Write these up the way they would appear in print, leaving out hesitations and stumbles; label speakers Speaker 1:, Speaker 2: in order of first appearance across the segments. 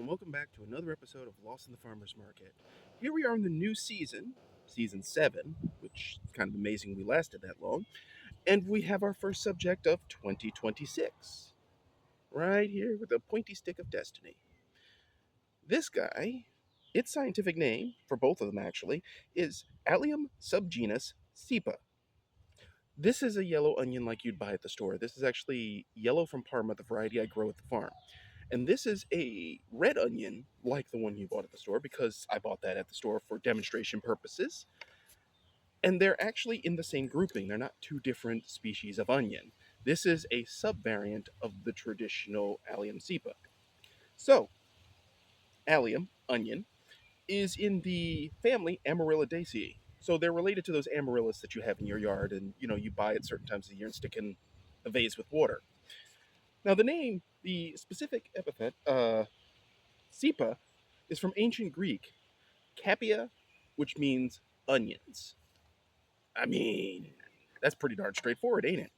Speaker 1: welcome back to another episode of Lost in the Farmer's Market. Here we are in the new season, season 7, which is kind of amazing we lasted that long, and we have our first subject of 2026, right here with the pointy stick of destiny. This guy, its scientific name, for both of them actually, is Allium subgenus cepa. This is a yellow onion like you'd buy at the store. This is actually Yellow From Parma, the variety I grow at the farm. And this is a red onion like the one you bought at the store because I bought that at the store for demonstration purposes. And they're actually in the same grouping. They're not two different species of onion. This is a subvariant of the traditional Allium cepa. So, Allium, onion, is in the family Amaryllidaceae. So they're related to those amaryllis that you have in your yard and you buy at certain times of the year and stick in a vase with water. Now the name, the specific epithet, cepa, is from ancient Greek, capia, which means onions. I mean, that's pretty darn straightforward, ain't it?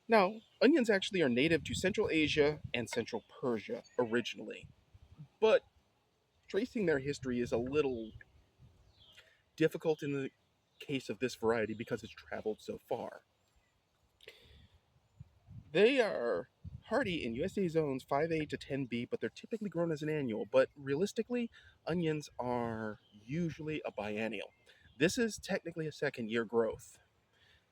Speaker 1: Now, onions actually are native to Central Asia and Central Persia originally, but tracing their history is a little difficult in the case of this variety because it's traveled so far. They are hardy in USDA zones 5A to 10B, but they're typically grown as an annual. But realistically, onions are usually a biennial. This is technically a second year growth.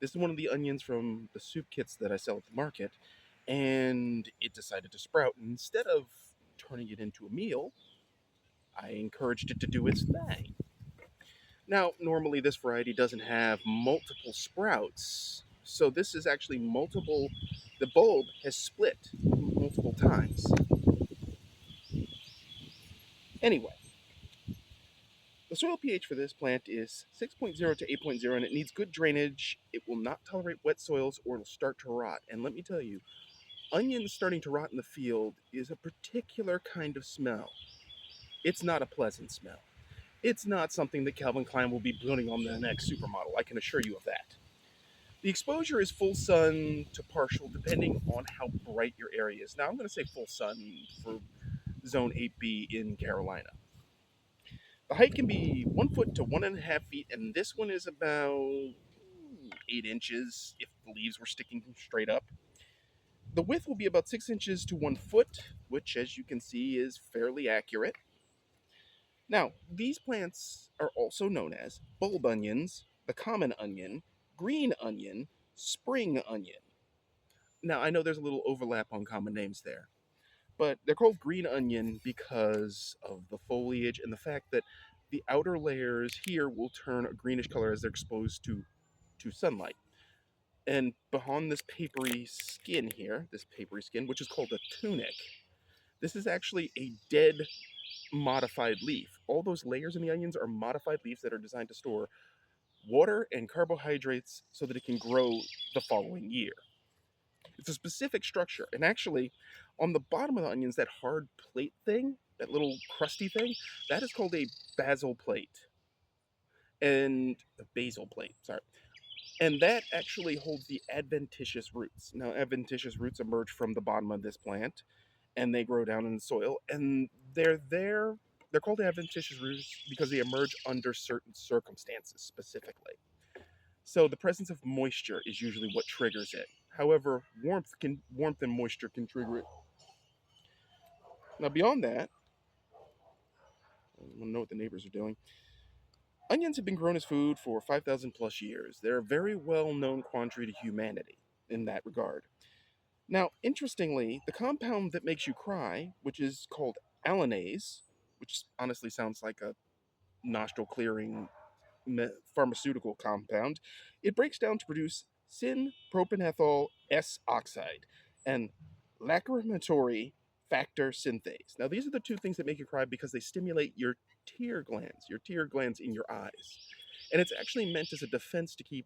Speaker 1: This is one of the onions from the soup kits that I sell at the market, and it decided to sprout. And instead of turning it into a meal, I encouraged it to do its thing. Now, normally this variety doesn't have multiple sprouts, so this is actually multiple, the bulb has split multiple times. Anyway, the soil pH for this plant is 6.0 to 8.0, and it needs good drainage. It will not tolerate wet soils or it'll start to rot. And let me tell you, onions starting to rot in the field is a particular kind of smell. It's not a pleasant smell. It's not something that Calvin Klein will be putting on the next supermodel, I can assure you of that. The exposure is full sun to partial, depending on how bright your area is. Now, I'm going to say full sun for zone 8B in Carolina. The height can be 1 foot to 1.5 feet, and this one is about 8 inches if the leaves were sticking straight up. The width will be about 6 inches to 1 foot, which, as you can see, is fairly accurate. Now, these plants are also known as bulb onions, the common onion, green onion, spring onion. Now, I know there's a little overlap on common names there, but they're called green onion because of the foliage and the fact that the outer layers here will turn a greenish color as they're exposed to sunlight. And behind this papery skin here, which is called a tunic, this is actually a dead modified leaf. All those layers in the onions are modified leaves that are designed to store water and carbohydrates so that it can grow the following year. It's a specific structure, and actually on the bottom of the onions, that hard plate thing, that little crusty thing, that is called a basil plate. And a basil plate, sorry. And that actually holds the adventitious roots. Now, adventitious roots emerge from the bottom of this plant, and they grow down in the soil, and they're there. They're called adventitious roots because they emerge under certain circumstances specifically. So the presence of moisture is usually what triggers it. However, warmth and moisture can trigger it. Now, beyond that, I want to know what the neighbors are doing. Onions have been grown as food for 5,000 plus years. They're a very well-known quandary to humanity in that regard. Now, interestingly, the compound that makes you cry, which is called allinase, which honestly sounds like a nostril-clearing pharmaceutical compound, it breaks down to produce syn-propanethyl S-oxide and lacrimatory factor synthase. Now, these are the two things that make you cry because they stimulate your tear glands in your eyes. And it's actually meant as a defense to keep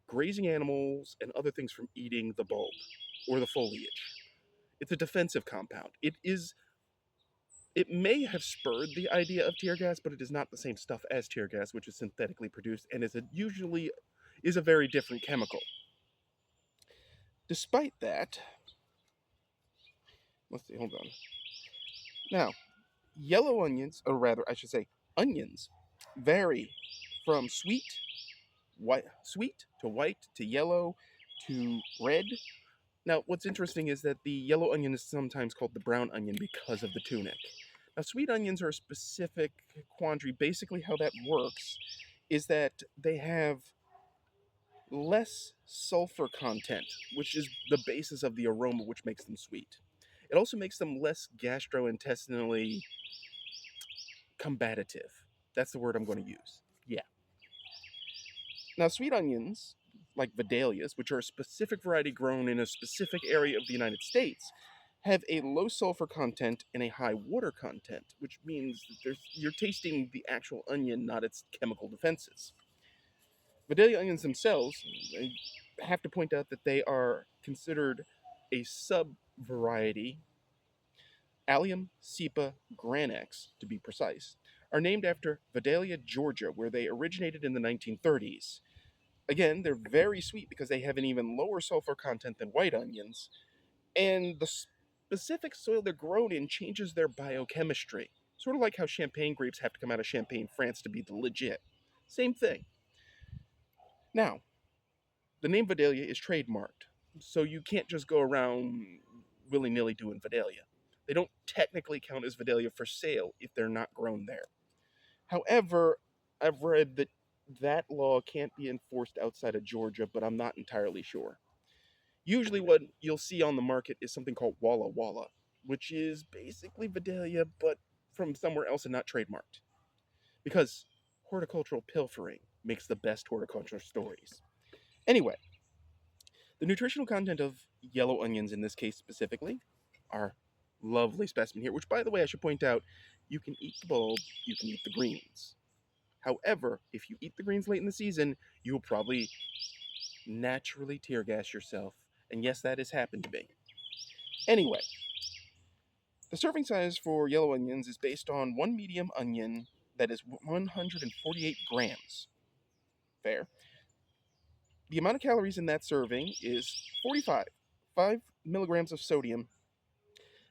Speaker 1: grazing animals and other things from eating the bulb or the foliage. It's a defensive compound. It may have spurred the idea of tear gas, but it is not the same stuff as tear gas, which is synthetically produced and usually is a very different chemical. Despite that, let's see, hold on. Now, Yellow onions, or rather, I should say, onions, vary from sweet to white to yellow to red. Now, what's interesting is that the yellow onion is sometimes called the brown onion because of the tunic. Now, sweet onions are a specific quandary. Basically, how that works is that they have less sulfur content, which is the basis of the aroma, which makes them sweet. It also makes them less gastrointestinally combative. That's the word I'm going to use. Yeah. Now, sweet onions, like Vidalias, which are a specific variety grown in a specific area of the United States, have a low sulfur content and a high water content, which means that you're tasting the actual onion, not its chemical defenses. Vidalia onions themselves, I have to point out that they are considered a sub-variety. Allium, cepa, granax, to be precise, are named after Vidalia, Georgia, where they originated in the 1930s. Again, they're very sweet because they have an even lower sulfur content than white onions, and the specific soil they're grown in changes their biochemistry. Sort of like how champagne grapes have to come out of Champagne, France to be the legit. Same thing. Now, the name Vidalia is trademarked, so you can't just go around willy-nilly doing Vidalia. They don't technically count as Vidalia for sale if they're not grown there. However, I've read that that law can't be enforced outside of Georgia, but I'm not entirely sure. Usually what you'll see on the market is something called Walla Walla, which is basically Vidalia, but from somewhere else and not trademarked. Because horticultural pilfering makes the best horticultural stories. Anyway, the nutritional content of yellow onions in this case specifically are lovely specimen here, which by the way I should point out, you can eat the bulb, you can eat the greens. However, if you eat the greens late in the season, you will probably naturally tear gas yourself. And yes, that has happened to me. Anyway, the serving size for yellow onions is based on one medium onion that is 148 grams. Fair. The amount of calories in that serving is 45. 5 milligrams of sodium,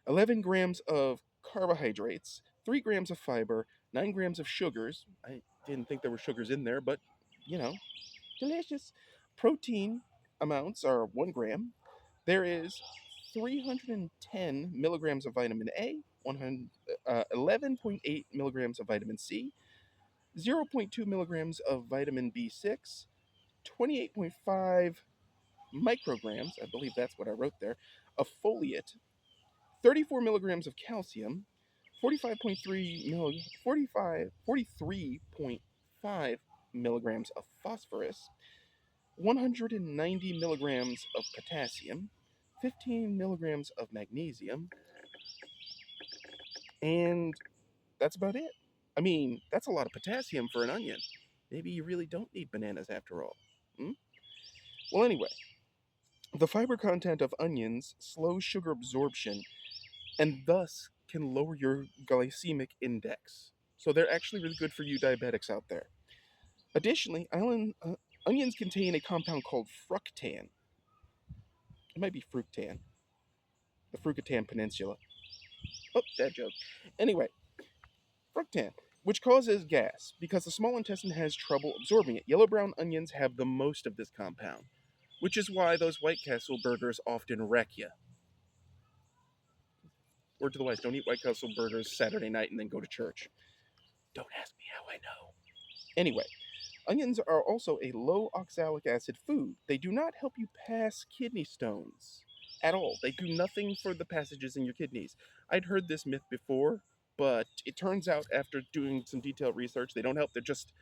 Speaker 1: 11 grams of carbohydrates, 3 grams of fiber, 9 grams of sugars. I didn't think there were sugars in there, but, you know, delicious. Protein amounts are 1 gram. There is 310 milligrams of vitamin A, 11.8 milligrams of vitamin C, 0.2 milligrams of vitamin B6, 28.5 micrograms, I believe that's what I wrote there, of folate, 34 milligrams of calcium, 43.5 milligrams of phosphorus, 190 milligrams of potassium, 15 milligrams of magnesium, and that's about it. I mean, that's a lot of potassium for an onion. Maybe you really don't need bananas after all. Hmm? Well, anyway, the fiber content of onions slows sugar absorption and thus can lower your glycemic index. So they're actually really good for you diabetics out there. Additionally, onions contain a compound called fructan. It might be fructan. The Fructan Peninsula. Oh, that joke. Anyway, fructan, which causes gas because the small intestine has trouble absorbing it. Yellow-brown onions have the most of this compound, which is why those White Castle burgers often wreck you. Word to the wise, don't eat White Castle burgers Saturday night and then go to church. Don't ask me how I know. Anyway, onions are also a low oxalic acid food. They do not help you pass kidney stones at all. They do nothing for the passages in your kidneys. I'd heard this myth before, but it turns out after doing some detailed research, they don't help. They just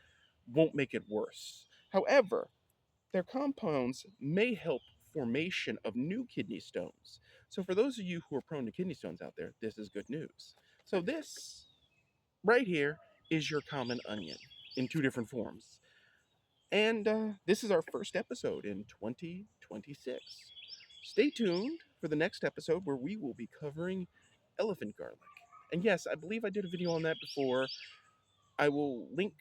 Speaker 1: won't make it worse. However, their compounds may help formation of new kidney stones. So for those of you who are prone to kidney stones out there, this is good news. So this right here is your common onion in 2 different forms. And this is our first episode in 2026. Stay tuned for the next episode where we will be covering elephant garlic. And yes, I believe I did a video on that before. I will link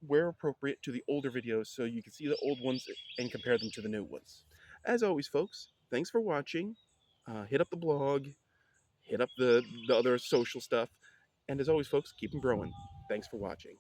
Speaker 1: where appropriate to the older videos so you can see the old ones and compare them to the new ones. As always, folks, thanks for watching. Hit up the blog, hit up the other social stuff, And as always, folks, keep them growing. Thanks for watching.